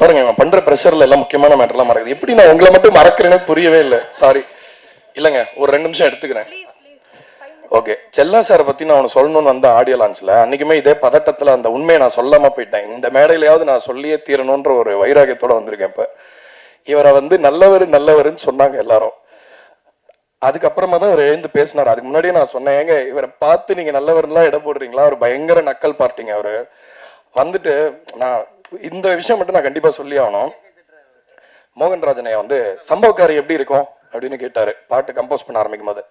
பாருங்க நான் பண்ற ப்ரெஷர்ல எல்லாம் முக்கியமான மேட்டர்லாம் மறக்குது. எப்படி நான் உங்களை மட்டும் மறக்கிறேன்னு புரியவே இல்லை. சாரி. இல்லைங்க, ஒரு 2 நிமிஷம் எடுத்துக்கிறேன். ஓகே, செல்லா சாரை பத்தி நான் ஒன்று சொல்லணும்னு வந்த ஆடியோ லான்ச்ல அன்னைக்குமே இதே பதட்டத்துல அந்த உண்மையை நான் சொல்லாம போயிட்டேன். இந்த மேடையிலையாவது நான் சொல்லியே தீரணுன்ற ஒரு வைராகியத்தோட வந்திருக்கேன். இப்ப இவரை நல்லவருன்னு சொன்னாங்க எல்லாரும். அதுக்கப்புறமா தான் அவர் எழுந்து பேசினார். அதுக்கு முன்னாடியே நான் சொன்னேன், ஏங்க இவரை பார்த்து நீங்க நல்லவர்லாம் இடம் போடுறீங்களா? ஒரு பயங்கர நக்கல் பார்ட்டிங்க அவரு. வந்துட்டு நான் இந்த விஷயம் மட்டும் நான் கண்டிப்பா சொல்லி ஆகணும். மோகன்ராஜனை சம்பவக்காரி எப்படி இருக்கும் அப்படின்னு கேட்டாரு பாட்டு கம்போஸ் பண்ண ஆரம்பிக்கும் போது.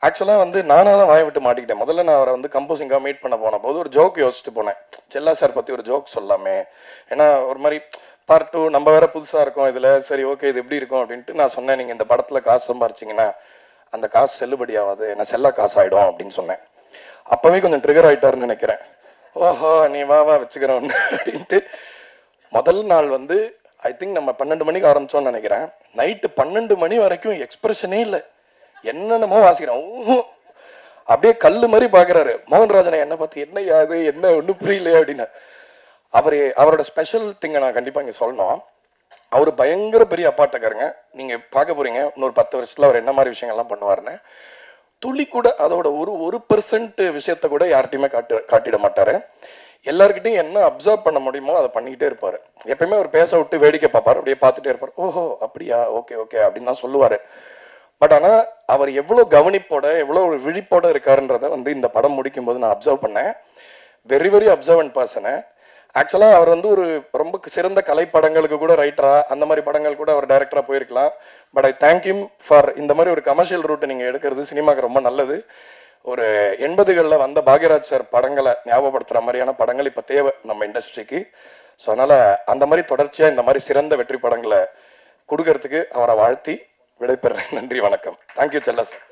ஆக்சுவலா நானா தான் வாய விட்டு மாட்டிக்கிட்டேன். முதல்ல நான் அவரை கம்போசிங்கா மீட் பண்ண போன போது ஒரு ஜோக் யோசிச்சுட்டு போனேன். செல்லா சார் பத்தி ஒரு ஜோக் சொல்லாமே, ஏன்னா ஒரு மாதிரி பார்ட் 2 நம்ம வேற புதுசா இருக்கோம் இதுல, சரி ஓகே இது எப்படி இருக்கும் அப்படின்ட்டு நான் சொன்னேன், நீங்க இந்த படத்துல காசு சம்பாரிச்சிங்கன்னா அந்த காசு செல்லுபடி ஆகாது, என்ன செல்லா காசு ஆயிடும் அப்படின்னு சொன்னேன். அப்பவே கொஞ்சம் ட்ரிகர் ஆயிட்டாருன்னு நினைக்கிறேன். ஓஹோ நீ வா வச்சுக்கிறோம் அப்படின்ட்டு. முதல் நாள் ஐ திங்க் நம்ம 12 மணிக்கு ஆரம்பிச்சோம்னு நினைக்கிறேன். நைட்டு 12 மணி வரைக்கும் எக்ஸ்பிரஷனே இல்லை. என்னென்னமோ வாசிக்கிறேன். அப்படியே கல்லு மாதிரி பாக்குறாரு. மோகன்ராஜனை என்ன பார்த்து என்ன யாது என்ன ஒன்றும் புரியலையே அப்படின்னு. அவரோட ஸ்பெஷல் திங்கை நான் கண்டிப்பா இங்க சொல்லணும். அவரு பயங்கர பெரிய அப்பாட்டக்காரங்க. நீங்க பார்க்க போறீங்க இன்னொரு 10 வருஷத்துல அவர் என்ன மாதிரி விஷயங்கள்லாம் பண்ணுவாருன்னு. துளி கூட அதோட ஒரு பெர்சென்ட் விஷயத்த கூட யார்கிட்டயுமே காட்டிட மாட்டாரு. எல்லார்கிட்டையும் என்ன அப்சர்வ் பண்ண முடியுமோ அதை பண்ணிக்கிட்டே இருப்பாரு. எப்பயுமே அவர் பேச விட்டு வேடிக்கை பார்ப்பாரு, அப்படியே பார்த்துட்டே இருப்பாரு. ஓஹோ அப்படியா, ஓகே ஓகே அப்படின்னு தான் சொல்லுவாரு. பட் ஆனா அவர் எவ்வளவு கவனிப்போட எவ்வளவு ஒரு விழிப்போட இருக்காருன்றத இந்த படம் முடிக்கும் போது நான் அப்சர்வ் பண்ணேன். Very very observant person. ஆக்சுவலா அவர் ஒரு ரொம்ப சிறந்த கலை படங்களுக்கு கூட ரைட்டரா, அந்த மாதிரி படங்கள் கூட அவர் டைரக்டரா போயிருக்கலாம். But I thank you for இந்த மாதிரி ஒரு கமர்ஷியல் ரூட் நீங்க எடுக்கிறது சினிமாக்கு ரொம்ப நல்லது. ஒரு 80களில் வந்த பாக்யராஜ் சார் படங்களை ஞாபகப்படுத்துற மாதிரியான படங்கள் இப்ப தேவை நம்ம இண்டஸ்ட்ரிக்கு. ஸோ அதனால அந்த மாதிரி தொடர்ச்சியா இந்த மாதிரி சிறந்த வெற்றி படங்களை கொடுக்கறதுக்கு அவரை வாழ்த்தி விடைபெறேன். நன்றி, வணக்கம். தேங்க்யூ செல்லா சார்.